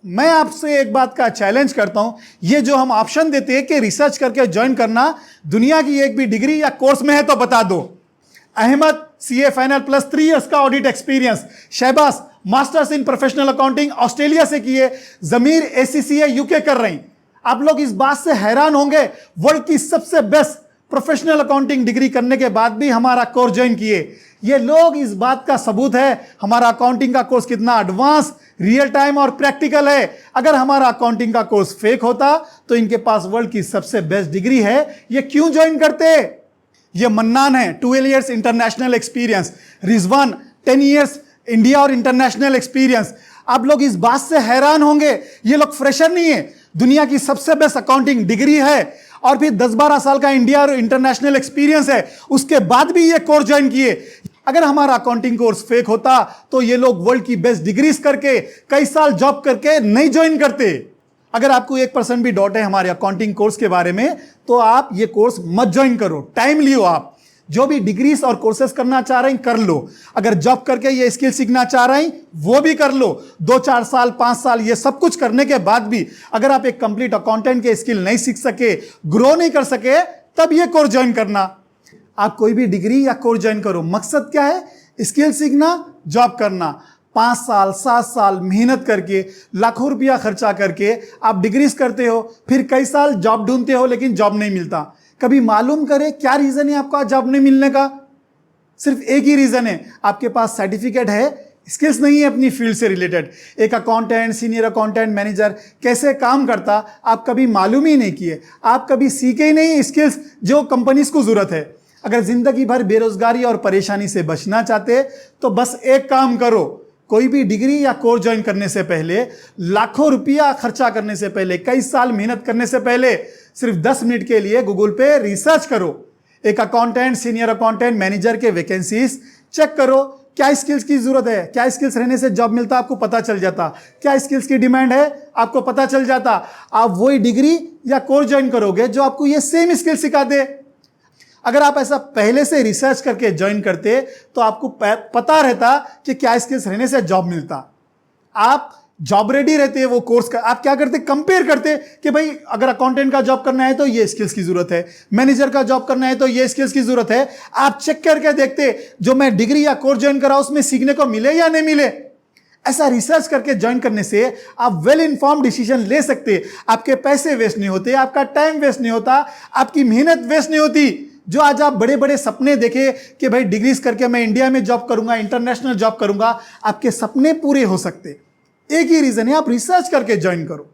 मैं आपसे एक बात का चैलेंज करता हूं, ये जो हम ऑप्शन देते हैं कि रिसर्च करके ज्वाइन करना, दुनिया की एक भी डिग्री या कोर्स में है तो बता दो। Ahmad CA final plus 3 years का audit experience, Shahbaz masters in professional accounting Australia से किए, जमीर एसीसीए यूके कर रही। आप लोग इस बात से हैरान होंगे, वर्ल्ड की सबसे बेस्ट प्रोफेशनल अकाउंटिंग डिग्री करने के बाद भी हमारा कोर्स ज्वाइन किए। ये लोग इस बात का सबूत है हमारा अकाउंटिंग का कोर्स कितना एडवांस, रियल टाइम और प्रैक्टिकल है। अगर हमारा अकाउंटिंग का कोर्स फेक होता तो इनके पास वर्ल्ड की सबसे बेस्ट डिग्री है, ये क्यों ज्वाइन करते? ये मन्नान है 12 years international experience, Rizwan 10 years India और इंटरनेशनल एक्सपीरियंस। आप लोग इस बात से हैरान होंगे, ये लोग फ्रेशर नहीं है, दुनिया की सबसे बेस्ट अकाउंटिंग डिग्री है और फिर 10-12 साल का इंडिया और इंटरनेशनल एक्सपीरियंस है, उसके बाद भी ये कोर्स ज्वाइन किए। अगर हमारा अकाउंटिंग कोर्स फेक होता तो ये लोग वर्ल्ड की बेस्ट डिग्रीज करके कई साल जॉब करके नहीं ज्वाइन करते। अगर आपको 1% भी डाउट है हमारे अकाउंटिंग कोर्स के बारे में तो आप ये कोर्स मत ज्वाइन करो, टाइम लियो। आप जो भी डिग्रीज और कोर्सेज करना चाह रहे हैं कर लो, अगर जॉब करके ये स्किल सीखना चाह रहे हैं वो भी कर लो। 2-4 साल 5 साल ये सब कुछ करने के बाद भी अगर आप एक कंप्लीट अकाउंटेंट के स्किल नहीं सीख सके, ग्रो नहीं कर सके, तब ये कोर्स ज्वाइन करना। आप कोई भी डिग्री या कोर्स ज्वाइन करो, मकसद क्या है? स्किल सीखना, जॉब करना। 5 साल 7 साल मेहनत करके, लाखों रुपया खर्चा करके आप डिग्रीज करते हो, फिर कई साल जॉब ढूंढते हो लेकिन जॉब नहीं मिलता। कभी मालूम करें क्या रीजन है आपका जॉब नहीं मिलने का? सिर्फ एक ही रीजन है, आपके पास सर्टिफिकेट है, स्किल्स नहीं है अपनी फील्ड से रिलेटेड। एक अकाउंटेंट, सीनियर अकाउंटेंट, मैनेजर कैसे काम करता आप कभी मालूम ही नहीं किए, आप कभी सीखे ही नहीं स्किल्स जो कंपनीज को जरूरत है। अगर जिंदगी भर बेरोजगारी और परेशानी से बचना चाहते तो बस एक काम करो, कोई भी डिग्री या कोर्स ज्वाइन करने से पहले, लाखों रुपया खर्चा करने से पहले, कई साल मेहनत करने से पहले सिर्फ 10 मिनट के लिए गूगल पे रिसर्च करो। एक अकाउंटेंट, सीनियर अकाउंटेंट, मैनेजर के वैकेंसीज चेक करो, क्या स्किल्स की जरूरत है, क्या स्किल्स रहने से जॉब मिलता आपको पता चल जाता, क्या स्किल्स की डिमांड है आपको पता चल जाता। आप वही डिग्री या कोर्स ज्वाइन करोगे जो आपको ये सेम स्किल सिखा दे। अगर आप ऐसा पहले से रिसर्च करके ज्वाइन करते तो आपको पता रहता कि क्या स्किल्स रहने से जॉब मिलता। आप जॉब रेडी रहते, वो कोर्स का आप क्या करते, कंपेयर करते कि भाई अगर अकाउंटेंट का जॉब करना है तो ये स्किल्स की जरूरत है, मैनेजर का जॉब करना है तो ये स्किल्स की जरूरत है। आप चेक करके देखते जो मैं डिग्री या कोर्स ज्वाइन करा उसमें सीखने को मिले या नहीं मिले। ऐसा रिसर्च करके ज्वाइन करने से आप वेल इन्फॉर्म डिसीजन ले सकते, आपके पैसे वेस्ट नहीं होते, आपका टाइम वेस्ट नहीं होता, आपकी मेहनत वेस्ट नहीं होती। जो आज आप बड़े बड़े सपने देखे कि भाई डिग्रीज करके मैं इंडिया में जॉब करूंगा, इंटरनेशनल जॉब करूंगा, आपके सपने पूरे हो सकते। एक ही रीजन है, आप रिसर्च करके ज्वाइन करो।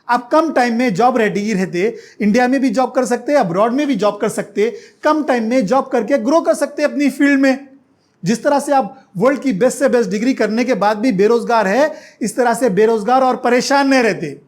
आप कम टाइम में जॉब रेडी रहते, इंडिया में भी जॉब कर सकते, अब्रॉड में भी जॉब कर सकते, कम टाइम में जॉब करके ग्रो कर सकते अपनी फील्ड में। जिस तरह से आप वर्ल्ड की बेस्ट से बेस्ट डिग्री करने के बाद भी बेरोजगार है, इस तरह से बेरोजगार और परेशान नहीं रहते।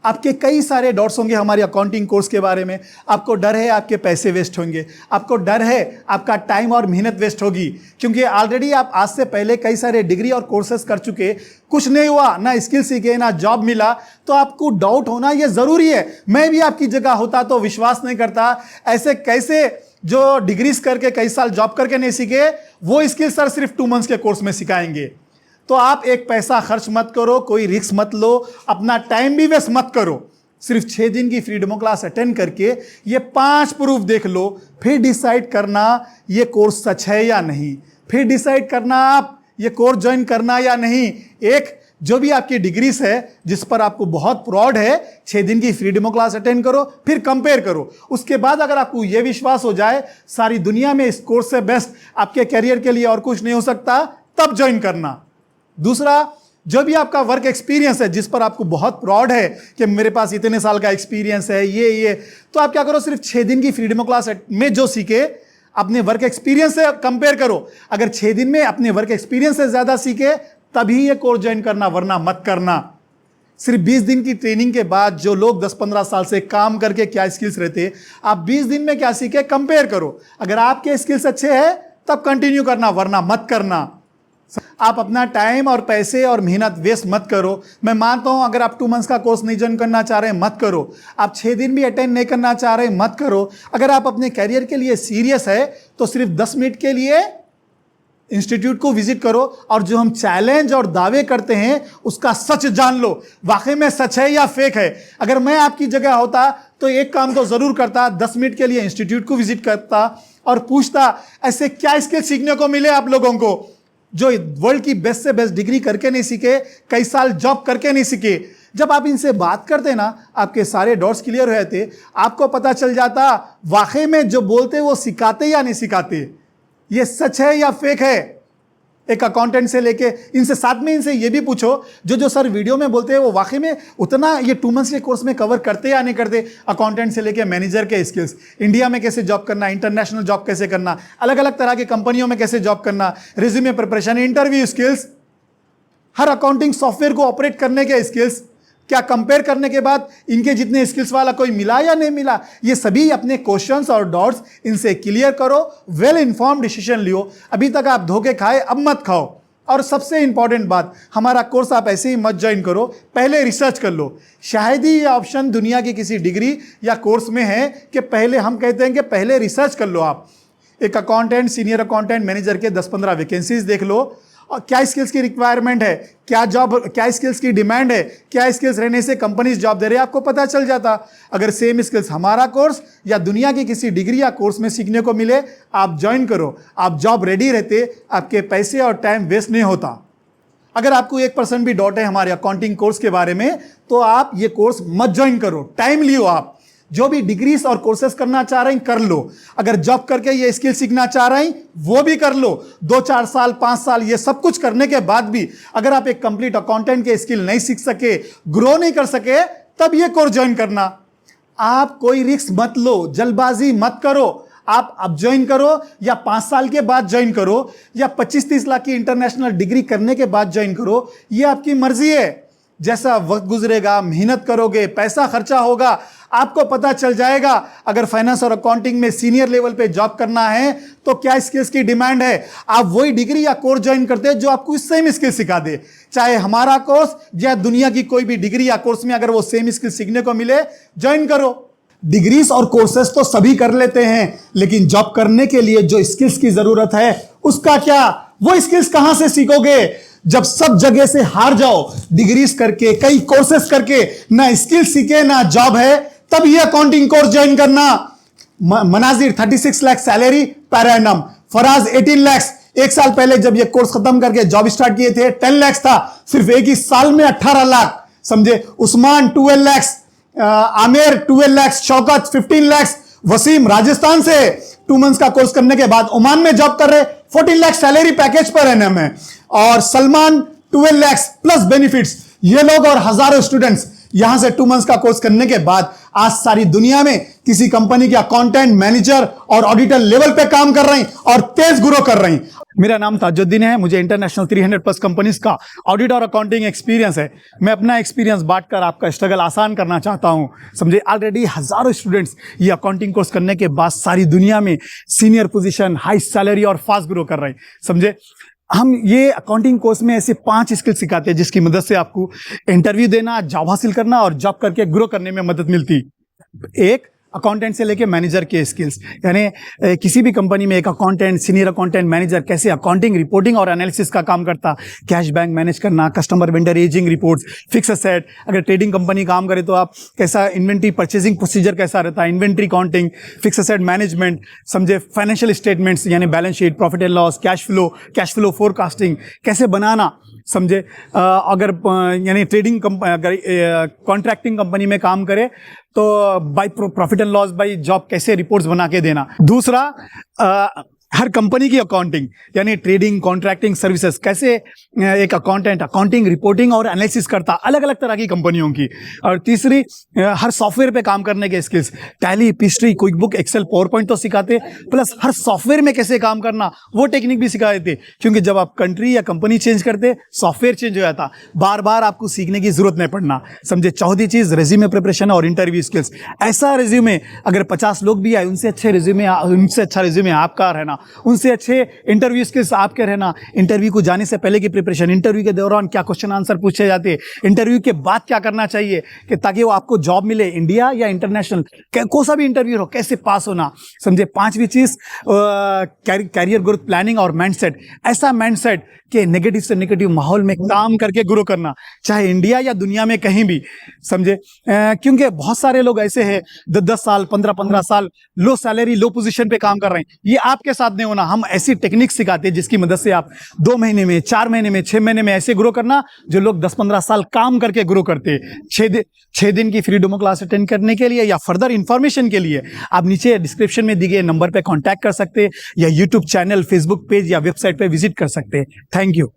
आपके कई सारे डाउट्स होंगे हमारे अकाउंटिंग कोर्स के बारे में। आपको डर है आपके पैसे वेस्ट होंगे, आपको डर है आपका टाइम और मेहनत वेस्ट होगी, क्योंकि ऑलरेडी आप आज से पहले कई सारे डिग्री और कोर्सेज कर चुके, कुछ नहीं हुआ, ना स्किल सीखे, ना जॉब मिला, तो आपको डाउट होना ये जरूरी है। मैं भी आपकी जगह होता तो विश्वास नहीं करता, ऐसे कैसे जो डिग्रीज करके कई साल जॉब करके नहीं सीखे वो स्किल सर सिर्फ 2 मंथ्स के कोर्स में सिखाएंगे। तो आप एक पैसा खर्च मत करो, कोई रिस्क मत लो, अपना टाइम भी वेस्ट मत करो। सिर्फ 6 दिन की फ्री डेमो क्लास अटेंड करके ये 5 प्रूफ देख लो, फिर डिसाइड करना ये कोर्स सच है या नहीं, फिर डिसाइड करना आप ये कोर्स ज्वाइन करना या नहीं। एक जो भी आपकी डिग्रीज है जिस पर आपको बहुत प्राउड है, 6 दिन की फ्री डेमो क्लास अटेंड करो, फिर कंपेयर करो। उसके बाद अगर आपको यह विश्वास हो जाए सारी दुनिया में इस कोर्स से बेस्ट आपके करियर के लिए और कुछ नहीं हो सकता, तब ज्वाइन करना। दूसरा, जो भी आपका वर्क एक्सपीरियंस है जिस पर आपको बहुत प्राउड है कि मेरे पास इतने साल का एक्सपीरियंस है, ये तो आप क्या करो, सिर्फ 6 दिन की फ्री डेमो क्लास में जो सीखे अपने वर्क एक्सपीरियंस से कंपेयर करो। अगर 6 दिन में अपने वर्क एक्सपीरियंस से ज्यादा सीखे तभी ये कोर्स ज्वाइन करना, वरना मत करना। सिर्फ 20 दिन की ट्रेनिंग के बाद जो लोग 10-15 साल से काम करके क्या स्किल्स रहते, आप 20 दिन में क्या सीखे कंपेयर करो। अगर आपके स्किल्स अच्छे हैं तब कंटिन्यू करना, वरना मत करना। आप अपना टाइम और पैसे और मेहनत वेस्ट मत करो। मैं मानता हूं अगर आप 2 मंथ्स का कोर्स नहीं ज्वाइन करना चाह रहे हैं मत करो, आप 6 दिन भी अटेंड नहीं करना चाह रहे हैं मत करो। अगर आप अपने करियर के लिए सीरियस है तो सिर्फ 10 मिनट के लिए इंस्टीट्यूट को विजिट करो और जो हम चैलेंज और दावे करते हैं उसका सच जान लो, वाकई में सच है या फेक है। अगर मैं आपकी जगह होता तो एक काम तो जरूर करता, 10 मिनट के लिए इंस्टीट्यूट को विजिट करता और पूछता ऐसे क्या स्किल सीखने को मिले आप लोगों को जो वर्ल्ड की बेस्ट से बेस्ट डिग्री करके नहीं सीखे, कई साल जॉब करके नहीं सीखे। जब आप इनसे बात करते ना, आपके सारे डाउट्स क्लियर हो जाते, आपको पता चल जाता वाकई में जो बोलते वो सिखाते या नहीं सिखाते, ये सच है या फेक है। एक अकाउंटेंट से लेके इनसे साथ में इनसे ये भी पूछो जो सर वीडियो में बोलते हैं वो वाकई में उतना ये 2 मंथ्स के कोर्स में कवर करते या नहीं करते। अकाउंटेंट से लेके मैनेजर के स्किल्स, इंडिया में कैसे जॉब करना, इंटरनेशनल जॉब कैसे करना, अलग अलग तरह की कंपनियों में कैसे जॉब करना, रिज्यूमे प्रिपरेशन, इंटरव्यू स्किल्स, हर अकाउंटिंग सॉफ्टवेयर को ऑपरेट करने के स्किल्स, क्या कंपेयर करने के बाद इनके जितने स्किल्स वाला कोई मिला या नहीं मिला, ये सभी अपने क्वेश्चंस और डाउट्स इनसे क्लियर करो, वेल इन्फॉर्म्ड डिसीजन लियो। अभी तक आप धोखे खाए, अब मत खाओ। और सबसे इंपॉर्टेंट बात, हमारा कोर्स आप ऐसे ही मत ज्वाइन करो, पहले रिसर्च कर लो। शायद ही ये ऑप्शन दुनिया की किसी डिग्री या कोर्स में है कि पहले, हम कहते हैं कि पहले रिसर्च कर लो। आप एक अकाउंटेंट, सीनियर अकाउंटेंट, मैनेजर के 10-15 वैकेंसीज देख लो और क्या स्किल्स की रिक्वायरमेंट है, क्या स्किल्स की डिमांड है, क्या स्किल्स रहने से कंपनीज जॉब दे रहे हैं, आपको पता चल जाता। अगर सेम स्किल्स हमारा कोर्स या दुनिया की किसी डिग्री या कोर्स में सीखने को मिले, आप ज्वाइन करो, आप जॉब रेडी रहते, आपके पैसे और टाइम वेस्ट नहीं होता। अगर आपको 1% भी डाउट है हमारे अकाउंटिंग कोर्स के बारे में, तो आप ये कोर्स मत ज्वाइन करो, टाइम लियो। आप जो भी डिग्रीज और कोर्सेज करना चाह रहे हैं कर लो। अगर जॉब करके ये स्किल सीखना चाह रहे हैं वो भी कर लो। 2-4 साल, 5 साल, ये सब कुछ करने के बाद भी अगर आप एक कंप्लीट अकाउंटेंट के स्किल नहीं सीख सके, ग्रो नहीं कर सके, तब ये कोर्स ज्वाइन करना। आप कोई रिस्क मत लो, जल्दबाजी मत करो। आप अब ज्वाइन करो या 5 साल के बाद ज्वाइन करो या 25-30 लाख की इंटरनेशनल डिग्री करने के बाद ज्वाइन करो, ये आपकी मर्जी है। जैसा वक्त गुजरेगा, मेहनत करोगे, पैसा खर्चा होगा, आपको पता चल जाएगा। अगर फाइनेंस और अकाउंटिंग में सीनियर लेवल पे जॉब करना है तो क्या स्किल्स की डिमांड है। आप वही डिग्री या कोर्स ज्वाइन करते हैं जो आपको सेम स्किल सिखा दे। चाहे हमारा कोर्स या दुनिया की कोई भी डिग्री या कोर्स में अगर वो सेम स्किल सीखने को मिले, ज्वाइन करो। डिग्रीज और कोर्सेज तो सभी कर लेते हैं, लेकिन जॉब करने के लिए जो स्किल्स की जरूरत है उसका क्या, वो स्किल्स कहां से सीखोगे। जब सब जगह से हार जाओ, डिग्रीज करके, कई कोर्सेस करके, ना स्किल सीखे ना जॉब है, तब ये अकाउंटिंग कोर्स ज्वाइन करना। मनाजिर 36 लाख सैलरी पर एनम, फराज 18 लाख। एक साल पहले जब ये कोर्स खत्म करके जॉब स्टार्ट किए थे 10 लाख था, सिर्फ एक ही साल में 18 लाख। समझे। उस्मान 12 लाख, आमिर 12 लाख, शौकत 15 लाख, वसीम राजस्थान से 2 मंथ्स का कोर्स करने के बाद ओमान में जॉब कर रहे, 14 lakh salary package per annum है। और सलमान 12 लाख प्लस बेनिफिट्स। ये लोग और हजारों स्टूडेंट्स यहां से 2 मंथ्स का कोर्स करने के बाद आज सारी दुनिया में किसी कंपनी के अकाउंटेंट, मैनेजर और ऑडिटर लेवल पे काम कर रहे हैं और तेज ग्रो कर रहे हैं। मेरा नाम ताजुद्दीन है, मुझे इंटरनेशनल 300+ कंपनीज का ऑडिट और अकाउंटिंग एक्सपीरियंस है। मैं अपना एक्सपीरियंस बांटकर आपका स्ट्रगल आसान करना चाहता हूं। समझे। ऑलरेडी हजारों स्टूडेंट्स ये अकाउंटिंग कोर्स करने के बाद सारी दुनिया में सीनियर पोजीशन, हाई सैलरी और फास्ट ग्रो कर रहे हैं। समझे। हम ये अकाउंटिंग कोर्स में ऐसे 5 स्किल सिखाते हैं जिसकी मदद से आपको इंटरव्यू देना, जॉब हासिल करना और जॉब करके ग्रो करने में मदद मिलती। एक, अकाउंटेंट से लेके मैनेजर के स्किल्स, यानी किसी भी कंपनी में एक अकाउंटेंट, सीनियर अकाउंटेंट, मैनेजर कैसे अकाउंटिंग, रिपोर्टिंग और एनालिसिस का काम करता, कैश बैंक मैनेज करना, customer vendor ageing reports, fix asset. अगर ट्रेडिंग कंपनी काम करे तो आप कैसा इन्वेंट्री परचेजिंग प्रोसीजर कैसा रहता है, inventory counting, fix asset management. समझे। फाइनेंशियल स्टेटमेंट्स यानी balance sheet, profit and loss, cash flow forecasting कैसे बनाना। समझे। अगर यानी ट्रेडिंग अगर कॉन्ट्रैक्टिंग कंपनी में काम करे तो by profit and loss by job कैसे रिपोर्ट्स बना के देना। दूसरा, हर कंपनी की अकाउंटिंग यानी ट्रेडिंग, कॉन्ट्रैक्टिंग सर्विसेज कैसे एक अकाउंटेंट अकाउंटिंग, रिपोर्टिंग और एनालिसिस करता, अलग अलग तरह की कंपनियों की। और तीसरी, हर सॉफ्टवेयर पे काम करने के स्किल्स, टैली, पिस्ट्री, Quick Book, Excel, PowerPoint तो सिखाते, प्लस हर सॉफ्टवेयर में कैसे काम करना वो टेक्निक भी सिखा देते। क्योंकि जब आप कंट्री या कंपनी चेंज करते, सॉफ्टवेयर चेंज हो जाता, बार बार आपको सीखने की जरूरत नहीं पड़ना। समझे। चौथी चीज, रेज्यूमे प्रिपरेशन और इंटरव्यू स्किल्स। ऐसा रेज्यूमे अगर 50 लोग भी आए उनसे अच्छा रेज्यूमे आपका रहना, उनसे अच्छे इंटरव्यू स्किल्स आपके रहना, इंटरव्यू को जाने से पहले की प्रिपरेशन, इंटरव्यू के दौरान क्या क्वेश्चन आंसर पूछे जाते हैं, इंटरव्यू के बाद क्या करना चाहिए कि ताकि वो आपको जॉब मिले, इंडिया या इंटरनेशनल कोई सा भी इंटरव्यू हो, कैसे पास होना, समझे। पांचवी चीज कैरियर ग्रोथ प्लानिंग और माइंडसेट, ऐसा माइंडसेट कि नेगेटिव से नेगेटिव माहौल में काम करके ग्रो करना, चाहे इंडिया या दुनिया में कहीं भी, समझे। क्योंकि बहुत सारे लोग ऐसे हैं 10-10 साल 15-15 साल लो सैलरी लो पोजीशन पे काम कर रहे हैं। ये आपके साथ नहीं होना। हम ऐसी टेक्निक सिखाते हैं जिसकी मदद से आप 2 महीने में, 4 महीने में, 6 महीने में ऐसे ग्रो करना जो लोग 10-15 साल काम करके ग्रो करते हैं। 6 दिन की फ्री डेमो क्लास अटेंड करने के लिए या फर्दर इंफॉर्मेशन के लिए आप नीचे डिस्क्रिप्शन में दिए गए नंबर पे कांटेक्ट कर सकते हैं या यूट्यूब चैनल, फेसबुक पेज या वेबसाइट पे विजिट कर सकते हैं। Thank you.